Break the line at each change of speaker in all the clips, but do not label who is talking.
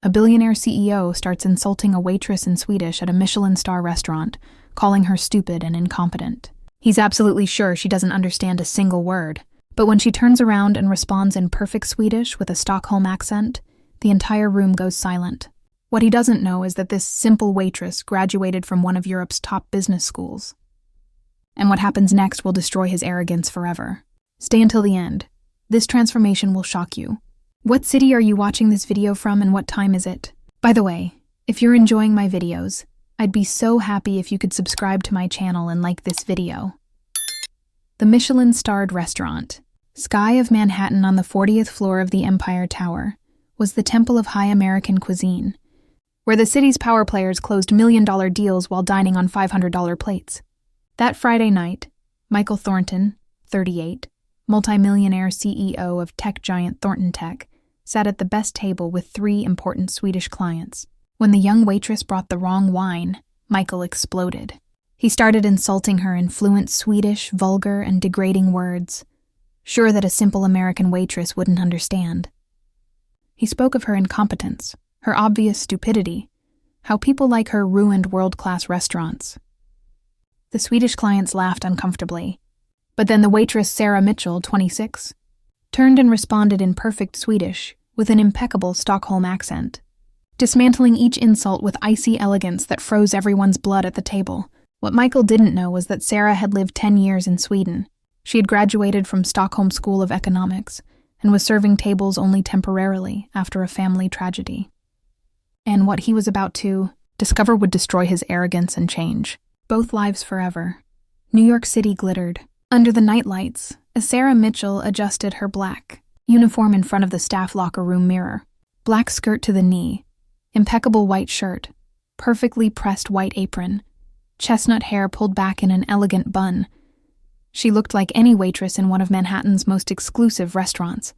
A billionaire CEO starts insulting a waitress in Swedish at a Michelin-star restaurant, calling her stupid and incompetent. He's absolutely sure she doesn't understand a single word, but when she turns around and responds in perfect Swedish with a Stockholm accent, the entire room goes silent. What he doesn't know is that this simple waitress graduated from one of Europe's top business schools. And what happens next will destroy his arrogance forever. Stay until the end. This transformation will shock you. What city are you watching this video from and what time is it? By the way, if you're enjoying my videos, I'd be so happy if you could subscribe to my channel and like this video. The Michelin-starred restaurant, Sky of Manhattan on the 40th floor of the Empire Tower, was the temple of high American cuisine, where the city's power players closed million-dollar deals while dining on $500 plates. That Friday night, Michael Thornton, 38, multimillionaire CEO of tech giant Thornton Tech, sat at the best table with 3 important Swedish clients. When the young waitress brought the wrong wine, Michael exploded. He started insulting her in fluent Swedish, vulgar, and degrading words, sure that a simple American waitress wouldn't understand. He spoke of her incompetence, her obvious stupidity, how people like her ruined world-class restaurants. The Swedish clients laughed uncomfortably, but then the waitress Sarah Mitchell, 26, turned and responded in perfect Swedish with an impeccable Stockholm accent, dismantling each insult with icy elegance that froze everyone's blood at the table. What Michael didn't know was that Sarah had lived 10 years in Sweden. She had graduated from Stockholm School of Economics and was serving tables only temporarily after a family tragedy. And what he was about to discover would destroy his arrogance and change both lives forever. New York City glittered. Under the night lights, as Sarah Mitchell adjusted her black uniform in front of the staff locker room mirror, black skirt to the knee, impeccable white shirt, perfectly pressed white apron, chestnut hair pulled back in an elegant bun, she looked like any waitress in one of Manhattan's most exclusive restaurants.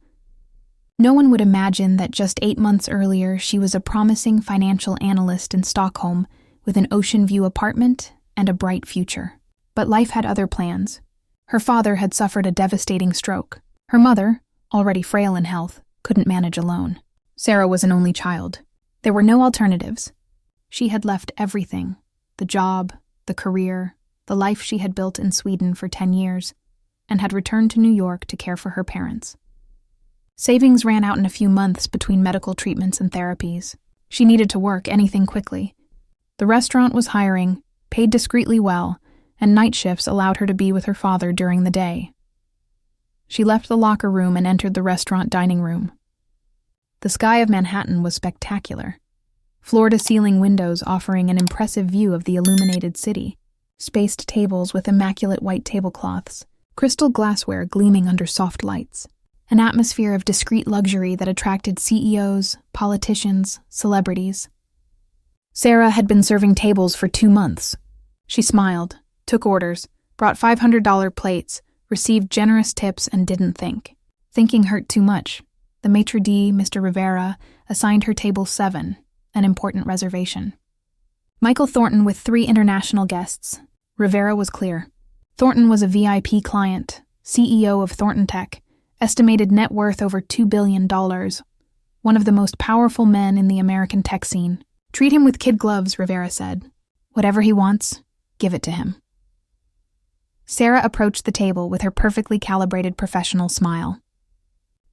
No one would imagine that just 8 months earlier she was a promising financial analyst in Stockholm with an ocean view apartment and a bright future. But life had other plans. Her father had suffered a devastating stroke. Her mother, already frail in health, couldn't manage alone. Sarah was an only child. There were no alternatives. She had left everything, the job, the career, the life she had built in Sweden for 10 years, and had returned to New York to care for her parents. Savings ran out in a few months between medical treatments and therapies. She needed to work anything quickly. The restaurant was hiring, paid discreetly well, and night shifts allowed her to be with her father during the day. She left the locker room and entered the restaurant dining room. The Sky of Manhattan was spectacular. Floor-to-ceiling windows offering an impressive view of the illuminated city, spaced tables with immaculate white tablecloths, crystal glassware gleaming under soft lights, an atmosphere of discreet luxury that attracted CEOs, politicians, celebrities. Sarah had been serving tables for 2 months. She smiled, took orders, brought $500 plates, received generous tips, and didn't think. Thinking hurt too much. The maitre d', Mr. Rivera, assigned her table 7, an important reservation. Michael Thornton with 3 international guests. Rivera was clear. Thornton was a VIP client, CEO of Thornton Tech, estimated net worth over $2 billion, one of the most powerful men in the American tech scene. Treat him with kid gloves, Rivera said. Whatever he wants, give it to him. Sarah approached the table with her perfectly calibrated professional smile.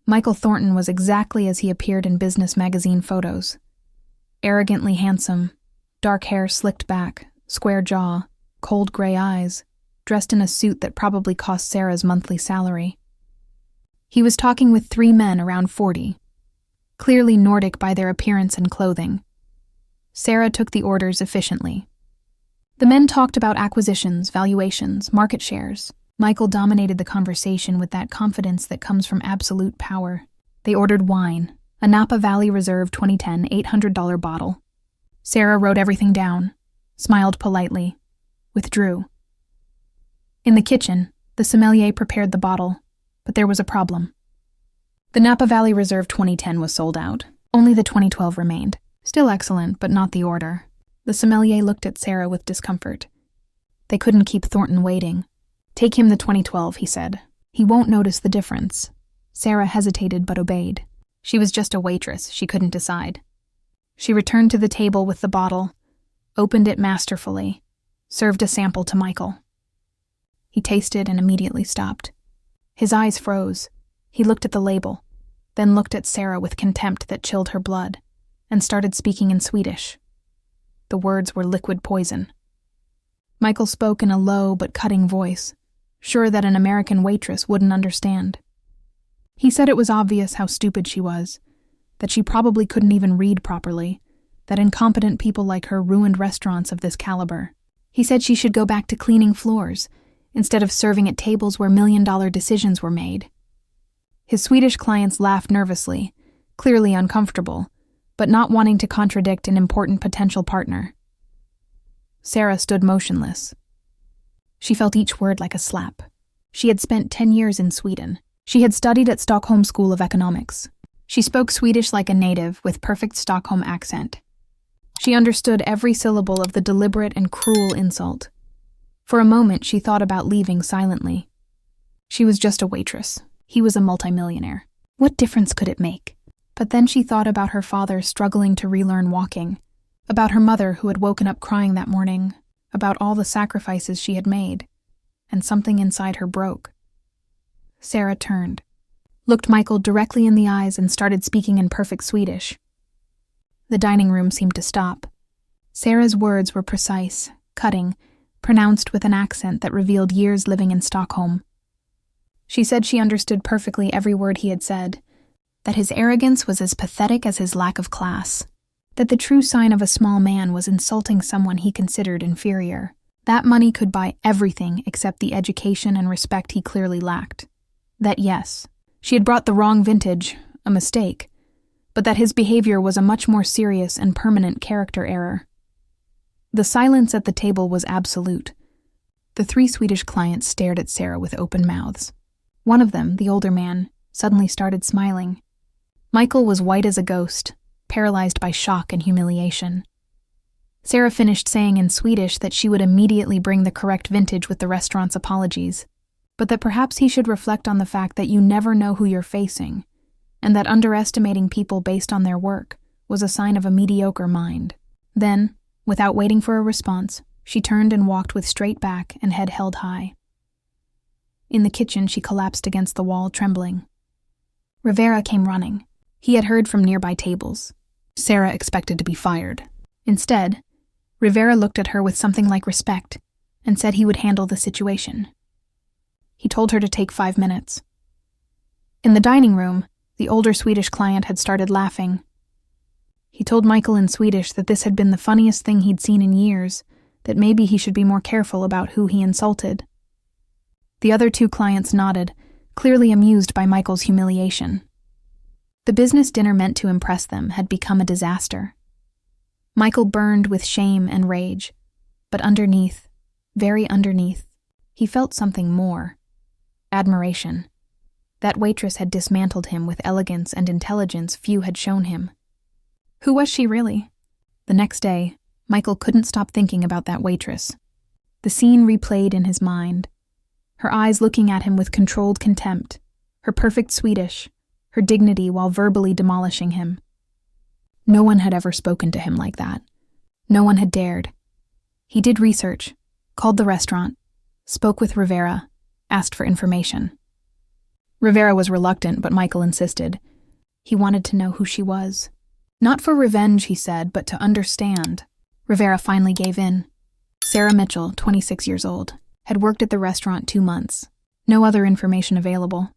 Michael Thornton was exactly as he appeared in business magazine photos. Arrogantly handsome, dark hair slicked back, square jaw, cold gray eyes, dressed in a suit that probably cost Sarah's monthly salary. He was talking with 3 men around 40, clearly Nordic by their appearance and clothing. Sarah took the orders efficiently. The men talked about acquisitions, valuations, market shares. Michael dominated the conversation with that confidence that comes from absolute power. They ordered wine, a Napa Valley Reserve 2010 $800 bottle. Sarah wrote everything down, smiled politely, withdrew. In the kitchen, the sommelier prepared the bottle, but there was a problem. The Napa Valley Reserve 2010 was sold out. Only the 2012 remained. Still excellent, but not the order. The sommelier looked at Sarah with discomfort. They couldn't keep Thornton waiting. Take him the 2012, he said. He won't notice the difference. Sarah hesitated but obeyed. She was just a waitress, she couldn't decide. She returned to the table with the bottle, opened it masterfully, served a sample to Michael. He tasted and immediately stopped. His eyes froze. He looked at the label, then looked at Sarah with contempt that chilled her blood, and started speaking in Swedish. The words were liquid poison. Michael spoke in a low but cutting voice, sure that an American waitress wouldn't understand. He said it was obvious how stupid she was, that she probably couldn't even read properly, that incompetent people like her ruined restaurants of this caliber. He said she should go back to cleaning floors, instead of serving at tables where million-dollar decisions were made. His Swedish clients laughed nervously, clearly uncomfortable, but not wanting to contradict an important potential partner. Sarah stood motionless. She felt each word like a slap. She had spent 10 years in Sweden. She had studied at Stockholm School of Economics. She spoke Swedish like a native with perfect Stockholm accent. She understood every syllable of the deliberate and cruel insult. For a moment, she thought about leaving silently. She was just a waitress. He was a multimillionaire. What difference could it make? But then she thought about her father struggling to relearn walking, about her mother who had woken up crying that morning, about all the sacrifices she had made, and something inside her broke. Sarah turned, looked Michael directly in the eyes and started speaking in perfect Swedish. The dining room seemed to stop. Sarah's words were precise, cutting, pronounced with an accent that revealed years living in Stockholm. She said she understood perfectly every word he had said, that his arrogance was as pathetic as his lack of class, that the true sign of a small man was insulting someone he considered inferior. That money could buy everything except the education and respect he clearly lacked. That yes, she had brought the wrong vintage, a mistake, but that his behavior was a much more serious and permanent character error. The silence at the table was absolute. The 3 Swedish clients stared at Sarah with open mouths. One of them, the older man, suddenly started smiling. Michael was white as a ghost, paralyzed by shock and humiliation. Sarah finished saying in Swedish that she would immediately bring the correct vintage with the restaurant's apologies, but that perhaps he should reflect on the fact that you never know who you're facing, and that underestimating people based on their work was a sign of a mediocre mind. Then, without waiting for a response, she turned and walked with straight back and head held high. In the kitchen, she collapsed against the wall, trembling. Rivera came running. He had heard from nearby tables. Sarah expected to be fired. Instead, Rivera looked at her with something like respect and said he would handle the situation. He told her to take 5 minutes. In the dining room, the older Swedish client had started laughing. He told Michael in Swedish that this had been the funniest thing he'd seen in years, that maybe he should be more careful about who he insulted. The other 2 clients nodded, clearly amused by Michael's humiliation. The business dinner meant to impress them had become a disaster. Michael burned with shame and rage, but underneath, very underneath, he felt something more. Admiration. That waitress had dismantled him with elegance and intelligence few had shown him. Who was she really? The next day, Michael couldn't stop thinking about that waitress. The scene replayed in his mind. Her eyes looking at him with controlled contempt, her perfect Swedish, her dignity while verbally demolishing him. No one had ever spoken to him like that. No one had dared. He did research, called the restaurant, spoke with Rivera, asked for information. Rivera was reluctant, but Michael insisted. He wanted to know who she was. Not for revenge, he said, but to understand. Rivera finally gave in. Sarah Mitchell, 26 years old, had worked at the restaurant 2 months. No other information available.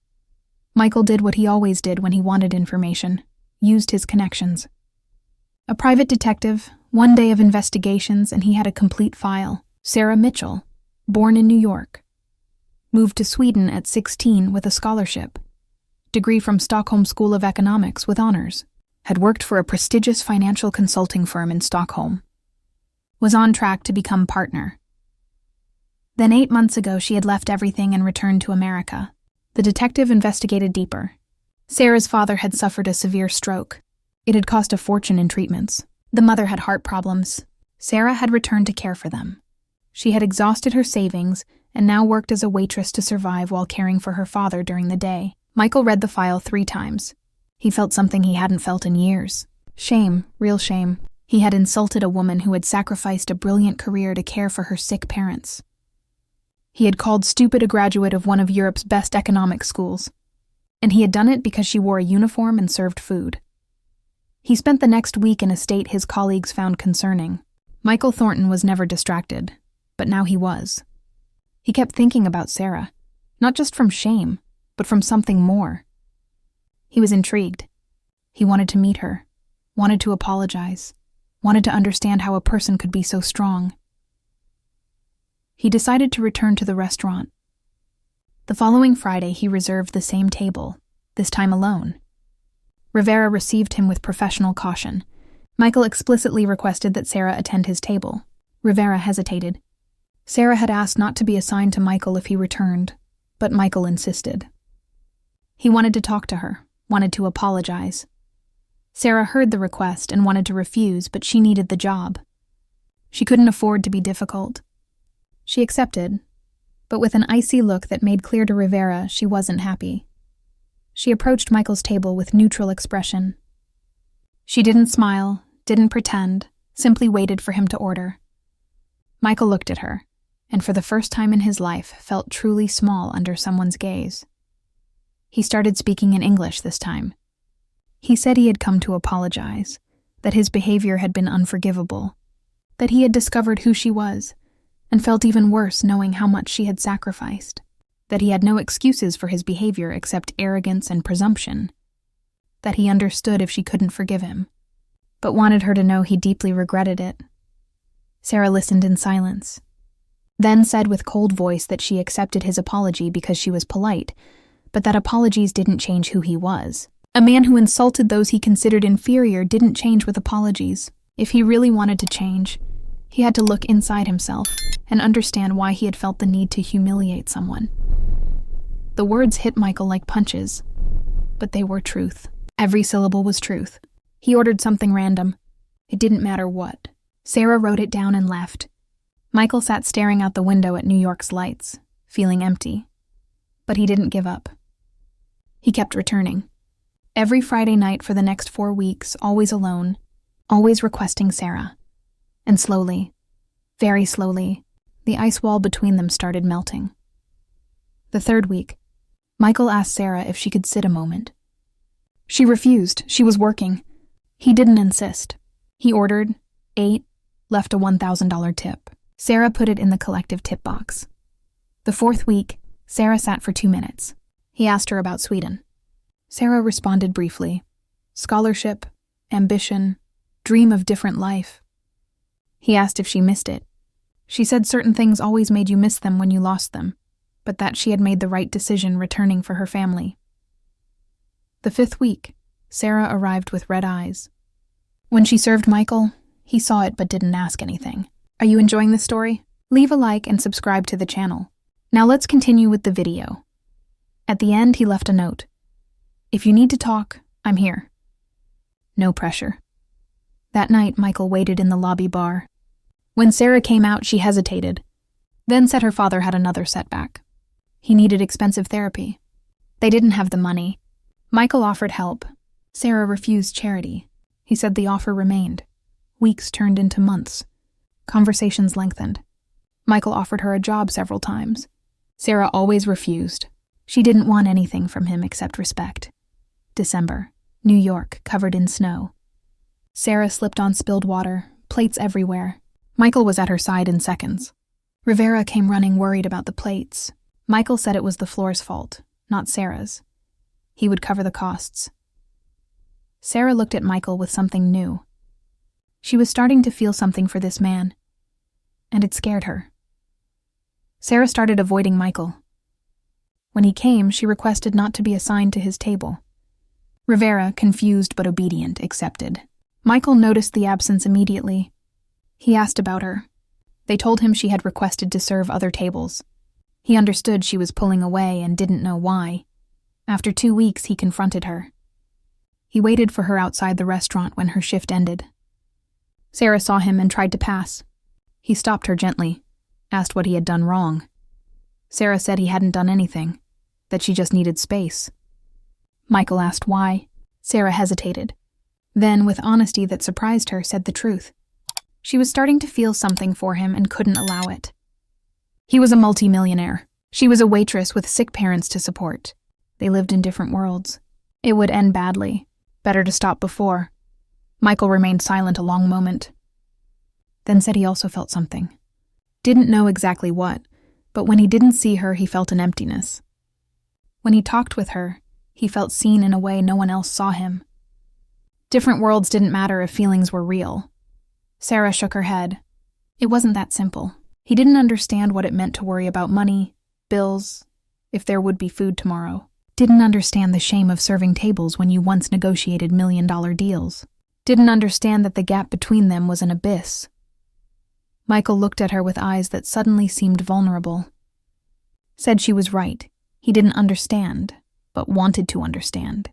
Michael did what he always did when he wanted information, used his connections. A private detective, 1 day of investigations, and he had a complete file. Sarah Mitchell, born in New York. Moved to Sweden at 16 with a scholarship. Degree from Stockholm School of Economics with honors. Had worked for a prestigious financial consulting firm in Stockholm. Was on track to become partner. Then 8 months ago, she had left everything and returned to America. The detective investigated deeper. Sarah's father had suffered a severe stroke. It had cost a fortune in treatments. The mother had heart problems. Sarah had returned to care for them. She had exhausted her savings and now worked as a waitress to survive while caring for her father during the day. Michael read the file 3 times. He felt something he hadn't felt in years. Shame, real shame. He had insulted a woman who had sacrificed a brilliant career to care for her sick parents. He had called stupid a graduate of one of Europe's best economic schools. And he had done it because she wore a uniform and served food. He spent the next week in a state his colleagues found concerning. Michael Thornton was never distracted, but now he was. He kept thinking about Sarah, not just from shame, but from something more. He was intrigued. He wanted to meet her, wanted to apologize, wanted to understand how a person could be so strong. He decided to return to the restaurant. The following Friday, he reserved the same table, this time alone. Rivera received him with professional caution. Michael explicitly requested that Sarah attend his table. Rivera hesitated. Sarah had asked not to be assigned to Michael if he returned, but Michael insisted. He wanted to talk to her, wanted to apologize. Sarah heard the request and wanted to refuse, but she needed the job. She couldn't afford to be difficult. She accepted, but with an icy look that made clear to Rivera she wasn't happy. She approached Michael's table with neutral expression. She didn't smile, didn't pretend, simply waited for him to order. Michael looked at her, and for the first time in his life felt truly small under someone's gaze. He started speaking in English this time. He said he had come to apologize, that his behavior had been unforgivable, that he had discovered who she was, and felt even worse knowing how much she had sacrificed, that he had no excuses for his behavior except arrogance and presumption, that he understood if she couldn't forgive him, but wanted her to know he deeply regretted it. Sarah listened in silence, then said with cold voice that she accepted his apology because she was polite, but that apologies didn't change who he was. A man who insulted those he considered inferior didn't change with apologies. If he really wanted to change, he had to look inside himself and understand why he had felt the need to humiliate someone. The words hit Michael like punches, but they were truth. Every syllable was truth. He ordered something random. It didn't matter what. Sarah wrote it down and left. Michael sat staring out the window at New York's lights, feeling empty. But he didn't give up. He kept returning. Every Friday night for the next 4 weeks, always alone, always requesting Sarah. And slowly, very slowly, the ice wall between them started melting. The third week, Michael asked Sarah if she could sit a moment. She refused. She was working. He didn't insist. He ordered, ate, left a $1,000 tip. Sarah put it in the collective tip box. The fourth week, Sarah sat for 2 minutes. He asked her about Sweden. Sarah responded briefly. Scholarship, ambition, dream of different life. He asked if she missed it. She said certain things always made you miss them when you lost them, but that she had made the right decision returning for her family. The fifth week, Sarah arrived with red eyes. When she served Michael, he saw it but didn't ask anything. Are you enjoying this story? Leave a like and subscribe to the channel. Now let's continue with the video. At the end, he left a note. If you need to talk, I'm here. No pressure. That night, Michael waited in the lobby bar. When Sarah came out, she hesitated, then said her father had another setback. He needed expensive therapy. They didn't have the money. Michael offered help. Sarah refused charity. He said the offer remained. Weeks turned into months. Conversations lengthened. Michael offered her a job several times. Sarah always refused. She didn't want anything from him except respect. December, New York, covered in snow. Sarah slipped on spilled water, plates everywhere. Michael was at her side in seconds. Rivera came running worried about the plates. Michael said it was the floor's fault, not Sarah's. He would cover the costs. Sarah looked at Michael with something new. She was starting to feel something for this man, and it scared her. Sarah started avoiding Michael. When he came, she requested not to be assigned to his table. Rivera, confused but obedient, accepted. Michael noticed the absence immediately. He asked about her. They told him she had requested to serve other tables. He understood she was pulling away and didn't know why. After 2 weeks, he confronted her. He waited for her outside the restaurant when her shift ended. Sarah saw him and tried to pass. He stopped her gently, asked what he had done wrong. Sarah said he hadn't done anything, that she just needed space. Michael asked why. Sarah hesitated. Then, with honesty that surprised her, said the truth. She was starting to feel something for him and couldn't allow it. He was a multi-millionaire. She was a waitress with sick parents to support. They lived in different worlds. It would end badly. Better to stop before. Michael remained silent a long moment, then said he also felt something. Didn't know exactly what, but when he didn't see her, he felt an emptiness. When he talked with her, he felt seen in a way no one else saw him. Different worlds didn't matter if feelings were real. Sarah shook her head. It wasn't that simple. He didn't understand what it meant to worry about money, bills, if there would be food tomorrow. Didn't understand the shame of serving tables when you once negotiated million-dollar deals. Didn't understand that the gap between them was an abyss. Michael looked at her with eyes that suddenly seemed vulnerable. Said she was right. He didn't understand, but wanted to understand.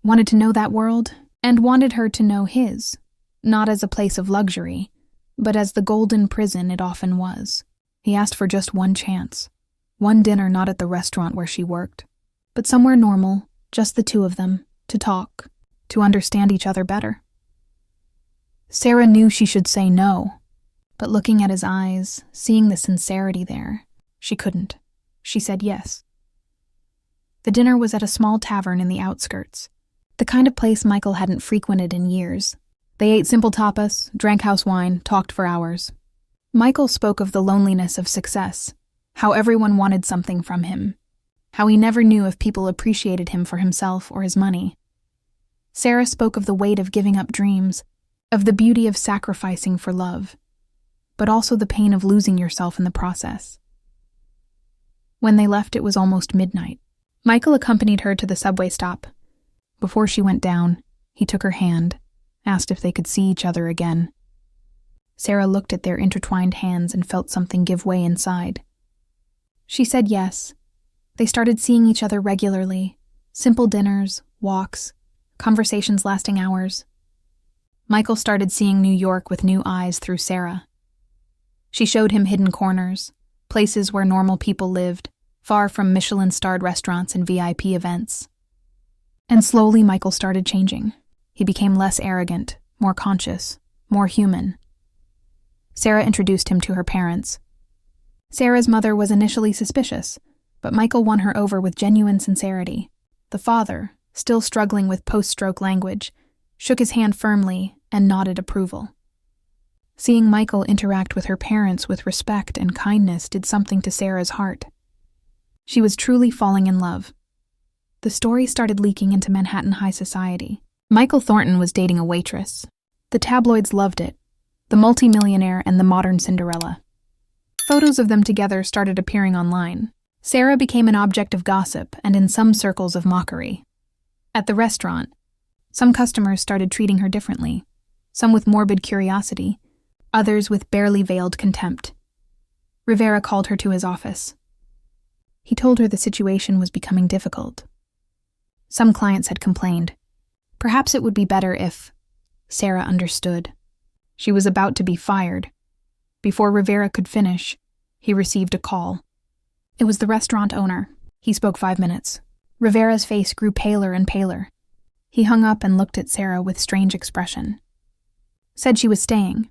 Wanted to know that world, and wanted her to know his, not as a place of luxury, but as the golden prison it often was. He asked for just one chance. One dinner not at the restaurant where she worked, but somewhere normal, just the two of them, to talk, to understand each other better. Sarah knew she should say no, but looking at his eyes, seeing the sincerity there, she couldn't. She said yes. The dinner was at a small tavern in the outskirts, the kind of place Michael hadn't frequented in years. They ate simple tapas, drank house wine, talked for hours. Michael spoke of the loneliness of success, how everyone wanted something from him, how he never knew if people appreciated him for himself or his money. Sarah spoke of the weight of giving up dreams, of the beauty of sacrificing for love, but also the pain of losing yourself in the process. When they left, it was almost midnight. Michael accompanied her to the subway stop. Before she went down, he took her hand, asked if they could see each other again. Sarah looked at their intertwined hands and felt something give way inside. She said yes. They started seeing each other regularly. Simple dinners, walks, conversations lasting hours. Michael started seeing New York with new eyes through Sarah. She showed him hidden corners, places where normal people lived, far from Michelin-starred restaurants and VIP events. And slowly Michael started changing. He became less arrogant, more conscious, more human. Sarah introduced him to her parents. Sarah's mother was initially suspicious, but Michael won her over with genuine sincerity. The father, still struggling with post-stroke language, shook his hand firmly and nodded approval. Seeing Michael interact with her parents with respect and kindness did something to Sarah's heart. She was truly falling in love. The story started leaking into Manhattan high society. Michael Thornton was dating a waitress. The tabloids loved it, the multimillionaire and the modern Cinderella. Photos of them together started appearing online. Sarah became an object of gossip and in some circles of mockery. At the restaurant, some customers started treating her differently, some with morbid curiosity, others with barely veiled contempt. Rivera called her to his office. He told her the situation was becoming difficult. Some clients had complained. Perhaps it would be better if Sarah understood. She was about to be fired. Before Rivera could finish, he received a call. It was the restaurant owner. He spoke 5 minutes. Rivera's face grew paler and paler. He hung up and looked at Sarah with strange expression. Said she was staying.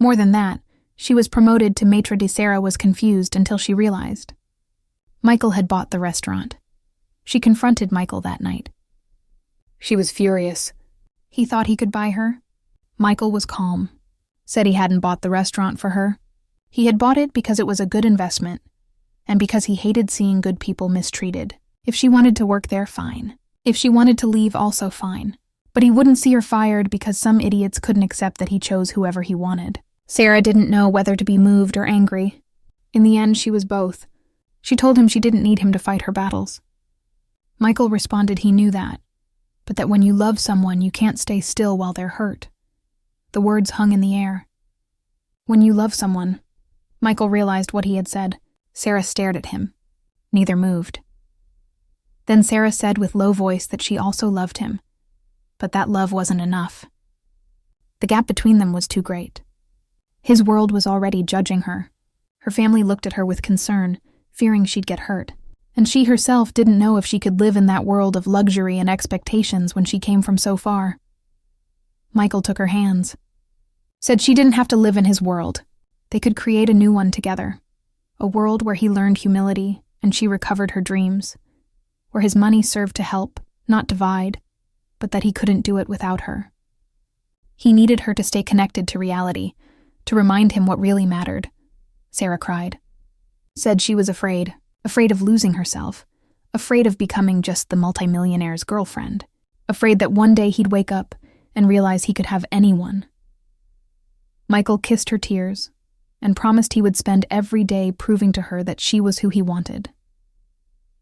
More than that, she was promoted to maitre d'. Sarah was confused until she realized. Michael had bought the restaurant. She confronted Michael that night. She was furious. He thought he could buy her. Michael was calm. Said he hadn't bought the restaurant for her. He had bought it because it was a good investment, and because he hated seeing good people mistreated. If she wanted to work there, fine. If she wanted to leave, also fine. But he wouldn't see her fired because some idiots couldn't accept that he chose whoever he wanted. Sarah didn't know whether to be moved or angry. In the end, she was both. She told him she didn't need him to fight her battles. Michael responded he knew that, but that when you love someone, you can't stay still while they're hurt. The words hung in the air. When you love someone, Michael realized what he had said. Sarah stared at him. Neither moved. Then Sarah said with low voice that she also loved him, but that love wasn't enough. The gap between them was too great. His world was already judging her. Her family looked at her with concern, fearing she'd get hurt. And she herself didn't know if she could live in that world of luxury and expectations when she came from so far. Michael took her hands. Said she didn't have to live in his world. They could create a new one together. A world where he learned humility and she recovered her dreams. Where his money served to help, not divide, but that he couldn't do it without her. He needed her to stay connected to reality, to remind him what really mattered. Sarah cried. Said she was afraid of losing herself, afraid of becoming just the multimillionaire's girlfriend, afraid that one day he'd wake up and realize he could have anyone. Michael kissed her tears and promised he would spend every day proving to her that she was who he wanted.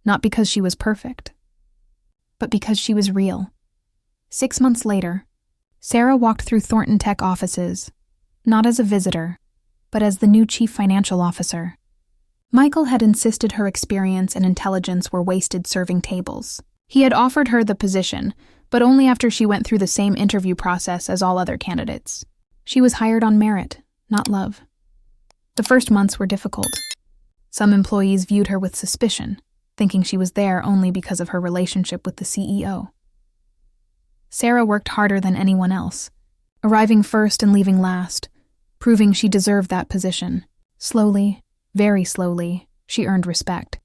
Not because she was perfect, but because she was real. 6 months later, Sarah walked through Thornton Tech offices, not as a visitor, but as the new chief financial officer. Michael had insisted her experience and intelligence were wasted serving tables. He had offered her the position, but only after she went through the same interview process as all other candidates. She was hired on merit, not love. The first months were difficult. Some employees viewed her with suspicion, thinking she was there only because of her relationship with the CEO. Sarah worked harder than anyone else, arriving first and leaving last, proving she deserved that position. Slowly, very slowly, she earned respect.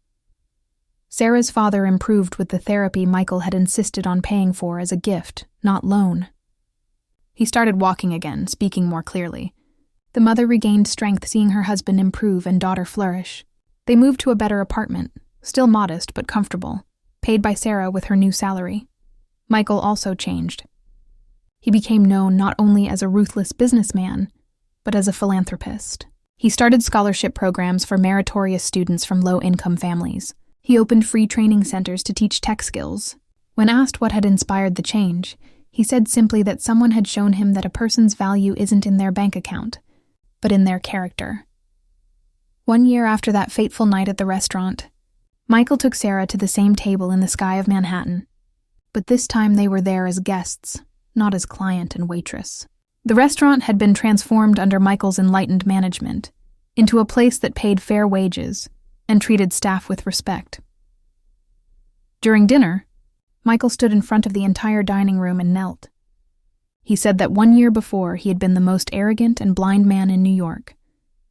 Sarah's father improved with the therapy Michael had insisted on paying for as a gift, not loan. He started walking again, speaking more clearly. The mother regained strength seeing her husband improve and daughter flourish. They moved to a better apartment, still modest but comfortable, paid by Sarah with her new salary. Michael also changed. He became known not only as a ruthless businessman, but as a philanthropist. He started scholarship programs for meritorious students from low-income families. He opened free training centers to teach tech skills. When asked what had inspired the change, he said simply that someone had shown him that a person's value isn't in their bank account, but in their character. 1 year after that fateful night at the restaurant, Michael took Sarah to the same table in the sky of Manhattan, but this time they were there as guests, not as client and waitress. The restaurant had been transformed under Michael's enlightened management into a place that paid fair wages and treated staff with respect. During dinner, Michael stood in front of the entire dining room and knelt. He said that 1 year before he had been the most arrogant and blind man in New York,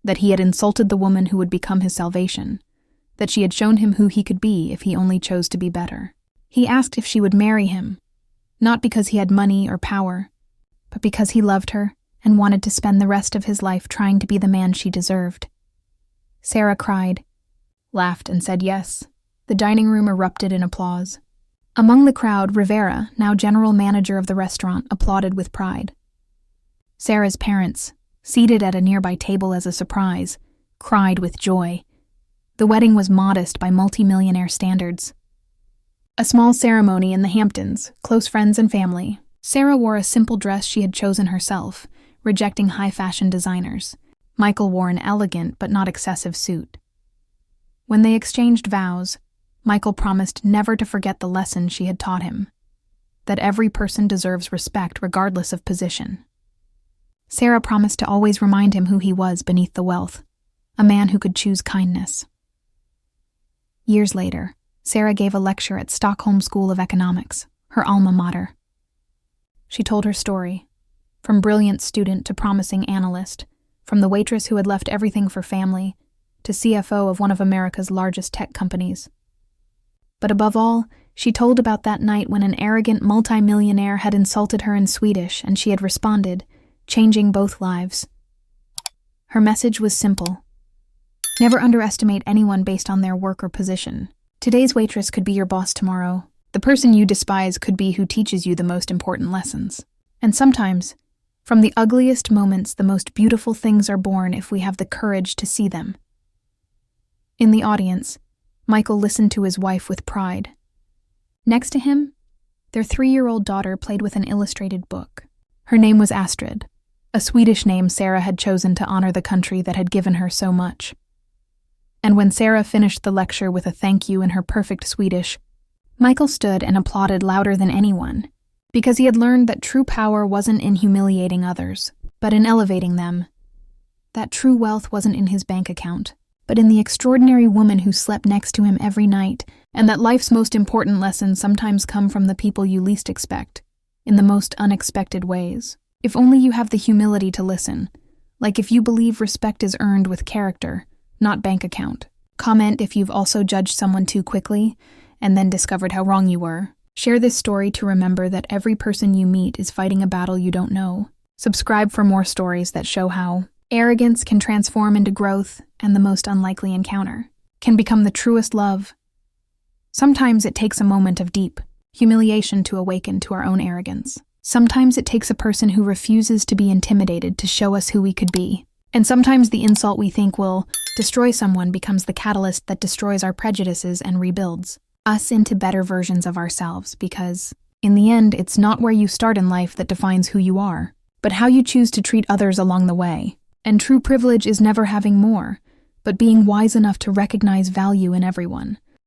that he had insulted the woman who would become his salvation, that she had shown him who he could be if he only chose to be better. He asked if she would marry him, not because he had money or power, but because he loved her and wanted to spend the rest of his life trying to be the man she deserved. Sarah cried, laughed, and said yes. The dining room erupted in applause. Among the crowd, Rivera, now general manager of the restaurant, applauded with pride. Sarah's parents, seated at a nearby table as a surprise, cried with joy. The wedding was modest by multi-millionaire standards. A small ceremony in the Hamptons, close friends and family. Sarah wore a simple dress she had chosen herself, rejecting high-fashion designers. Michael wore an elegant but not excessive suit. When they exchanged vows, Michael promised never to forget the lesson she had taught him, that every person deserves respect regardless of position. Sarah promised to always remind him who he was beneath the wealth, a man who could choose kindness. Years later, Sarah gave a lecture at Stockholm School of Economics, her alma mater. She told her story, from brilliant student to promising analyst, from the waitress who had left everything for family, to CFO of one of America's largest tech companies. But above all, she told about that night when an arrogant multimillionaire had insulted her in Swedish and she had responded, changing both lives. Her message was simple. Never underestimate anyone based on their work or position. Today's waitress could be your boss tomorrow. The person you despise could be who teaches you the most important lessons. And sometimes, from the ugliest moments, the most beautiful things are born if we have the courage to see them. In the audience, Michael listened to his wife with pride. Next to him, their 3-year-old daughter played with an illustrated book. Her name was Astrid, a Swedish name Sarah had chosen to honor the country that had given her so much. And when Sarah finished the lecture with a thank you in her perfect Swedish, Michael stood and applauded louder than anyone, because he had learned that true power wasn't in humiliating others, but in elevating them. That true wealth wasn't in his bank account, but in the extraordinary woman who slept next to him every night, and that life's most important lessons sometimes come from the people you least expect, in the most unexpected ways. If only you have the humility to listen. Like if you believe respect is earned with character, not bank account. Comment if you've also judged someone too quickly and then discovered how wrong you were. Share this story to remember that every person you meet is fighting a battle you don't know. Subscribe for more stories that show how arrogance can transform into growth, and the most unlikely encounter can become the truest love. Sometimes it takes a moment of deep humiliation to awaken to our own arrogance. Sometimes it takes a person who refuses to be intimidated to show us who we could be. And sometimes the insult we think will destroy someone becomes the catalyst that destroys our prejudices and rebuilds us into better versions of ourselves, because, in the end, it's not where you start in life that defines who you are, but how you choose to treat others along the way. And true privilege is never having more, but being wise enough to recognize value in everyone.